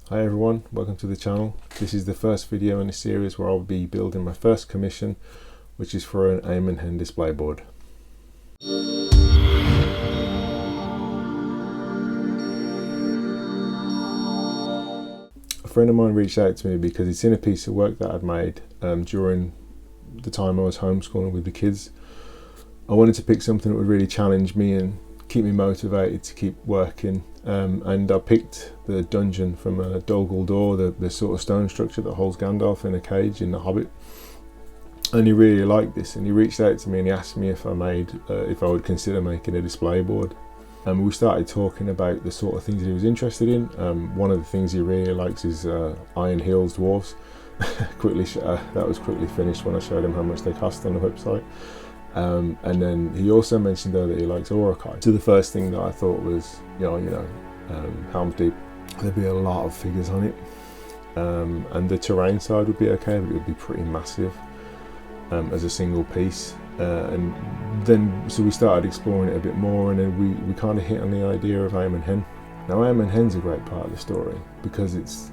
Hi everyone, welcome to the channel. This is the first video in a series where I'll be building my first commission, which is for an Amon Hen display board. A friend of mine reached out to me because it's in a piece of work that I'd made during the time I was homeschooling with the kids. I wanted to pick something that would really challenge me and keep me motivated to keep working, and I picked the dungeon from Dol Guldur, the sort of stone structure that holds Gandalf in a cage in The Hobbit. And he really liked this, and he reached out to me and he asked me if I would consider making a display board. And we started talking about the sort of things he was interested in. One of the things he really likes is Iron Heels dwarfs. That was quickly finished when I showed him how much they cost on the website. And then he also mentioned though that he likes Uruk-hai. So the first thing that I thought was, Helm's Deep. There'd be a lot of figures on it, and the terrain side would be okay, but it would be pretty massive as a single piece. And then so we started exploring it a bit more, and then we kind of hit on the idea of Amon Hen. Now Amon Hen's a great part of the story because it's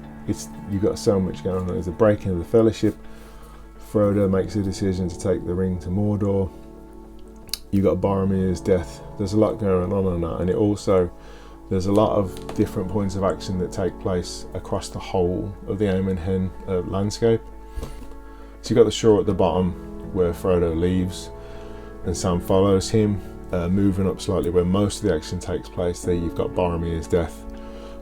you've got so much going on. There's the breaking of the Fellowship. Frodo makes a decision to take the ring to Mordor. You got Boromir's death. There's a lot going on that, and there's a lot of different points of action that take place across the whole of the Amon Hen landscape. So you got the shore at the bottom where Frodo leaves, and Sam follows him, moving up slightly where most of the action takes place. There you've got Boromir's death,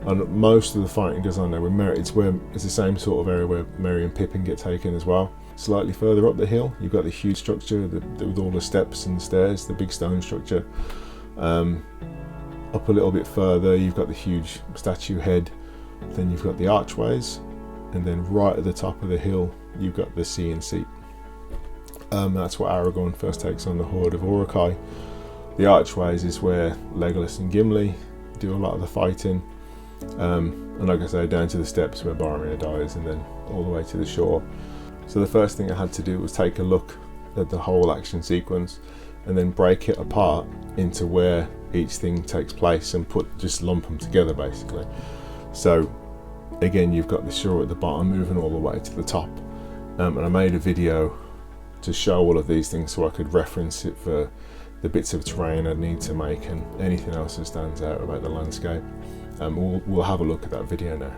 and most of the fighting goes on there. It's the same sort of area where Merry and Pippin get taken as well. Slightly further up the hill, you've got the huge structure with all the steps and stairs, the big stone structure. Up a little bit further, you've got the huge statue head. Then you've got the archways, and then right at the top of the hill, you've got the sea and seat. That's where Aragorn first takes on the horde of Uruk-hai. The archways is where Legolas and Gimli do a lot of the fighting. And like I say, down to the steps where Boromir dies, and then all the way to the shore. So the first thing I had to do was take a look at the whole action sequence and then break it apart into where each thing takes place and just lump them together basically. So again, you've got the shore at the bottom moving all the way to the top, and I made a video to show all of these things so I could reference it for the bits of terrain I need to make and anything else that stands out about the landscape. We'll have a look at that video now.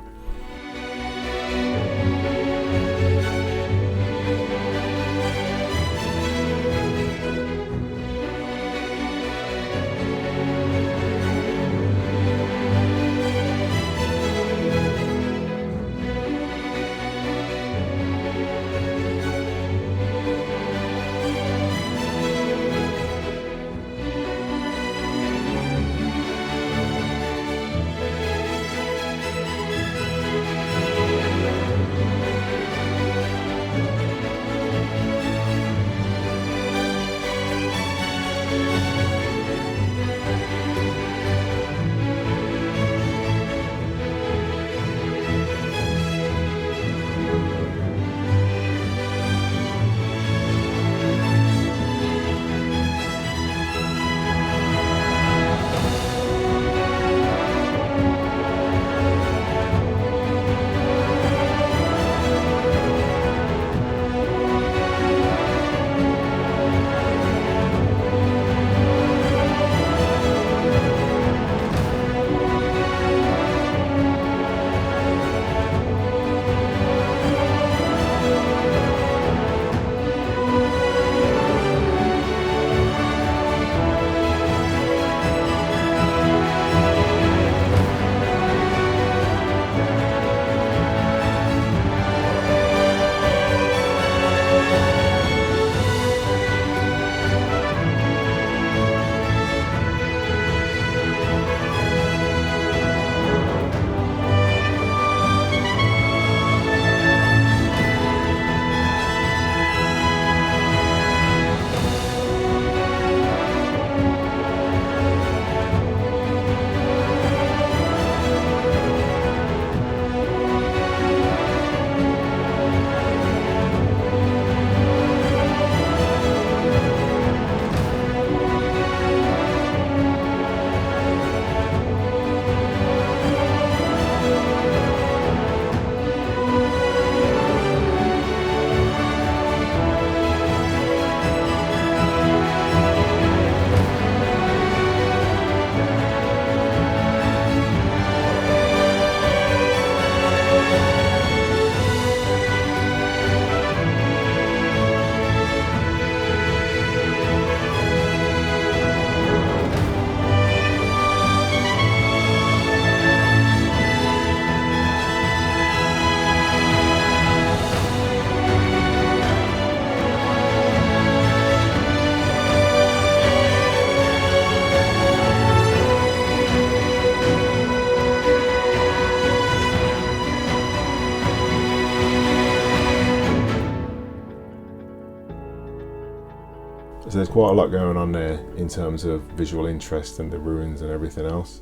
So there's quite a lot going on there in terms of visual interest and the ruins and everything else.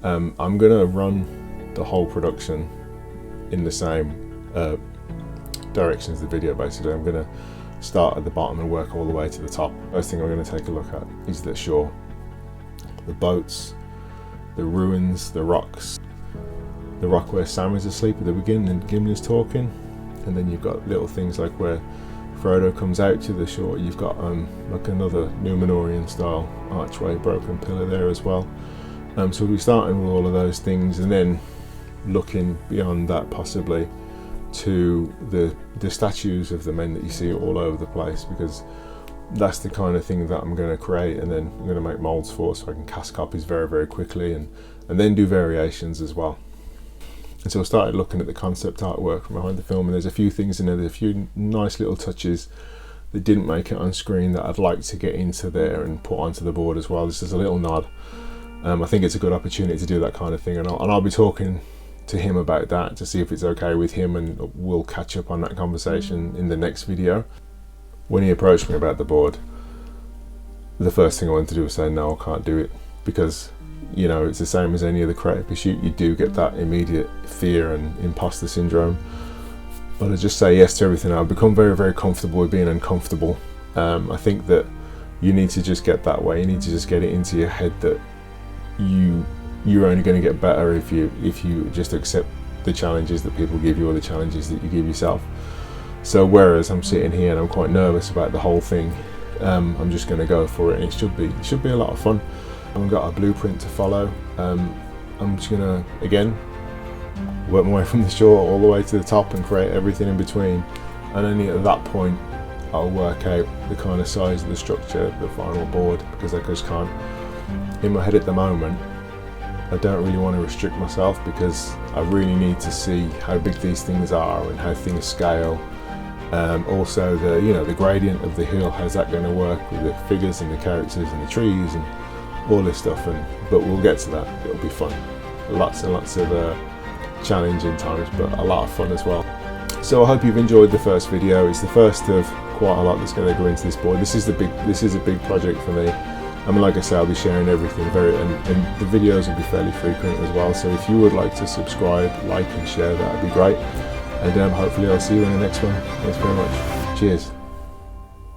I'm gonna run the whole production in the same direction as the video. Basically, I'm gonna start at the bottom and work all the way to the top. First thing I'm gonna take a look at is the shore, the boats, the ruins, the rocks, the rock where Sam is asleep at the beginning and Gimli's talking, and then you've got little things like where Frodo comes out to the shore. You've got like another Numenorian style archway, broken pillar there as well. So we'll be starting with all of those things and then looking beyond that possibly to the statues of the men that you see all over the place, because that's the kind of thing that I'm going to create, and then I'm going to make molds for, so I can cast copies very, very quickly and then do variations as well. And so I started looking at the concept artwork from behind the film, and there's a few things in there, there's a few nice little touches that didn't make it on screen that I'd like to get into there and put onto the board as well. This is a little nod. I think it's a good opportunity to do that kind of thing, and I'll be talking to him about that to see if it's okay with him, and we'll catch up on that conversation in the next video. When he approached me about the board, the first thing I wanted to do was say no, I can't do it, because you know, it's the same as any other creative pursuit. You do get that immediate fear and imposter syndrome, but I just say yes to everything. I've become very, very comfortable with being uncomfortable. I think that you need to just get that way. You need to just get it into your head that you're only going to get better if you just accept the challenges that people give you, or the challenges that you give yourself. So whereas I'm sitting here and I'm quite nervous about the whole thing, I'm just going to go for it, and it should be a lot of fun. I've got a blueprint to follow. I'm just going to again work my way from the shore all the way to the top and create everything in between, and only at that point I'll work out the kind of size of the structure, the final board, because I just can't. In my head at the moment, I don't really want to restrict myself, because I really need to see how big these things are and how things scale. Also the gradient of the hill, how's that going to work with the figures and the characters and the trees and all this stuff, but we'll get to that. It'll be fun. Lots and lots of challenging times, but a lot of fun as well. So I hope you've enjoyed the first video. It's the first of quite a lot that's going to go into this board. This is a big project for me. I mean, like I say, I'll be sharing everything and the videos will be fairly frequent as well. So if you would like to subscribe, like and share, that would be great. And hopefully I'll see you in the next one. Thanks very much. Cheers.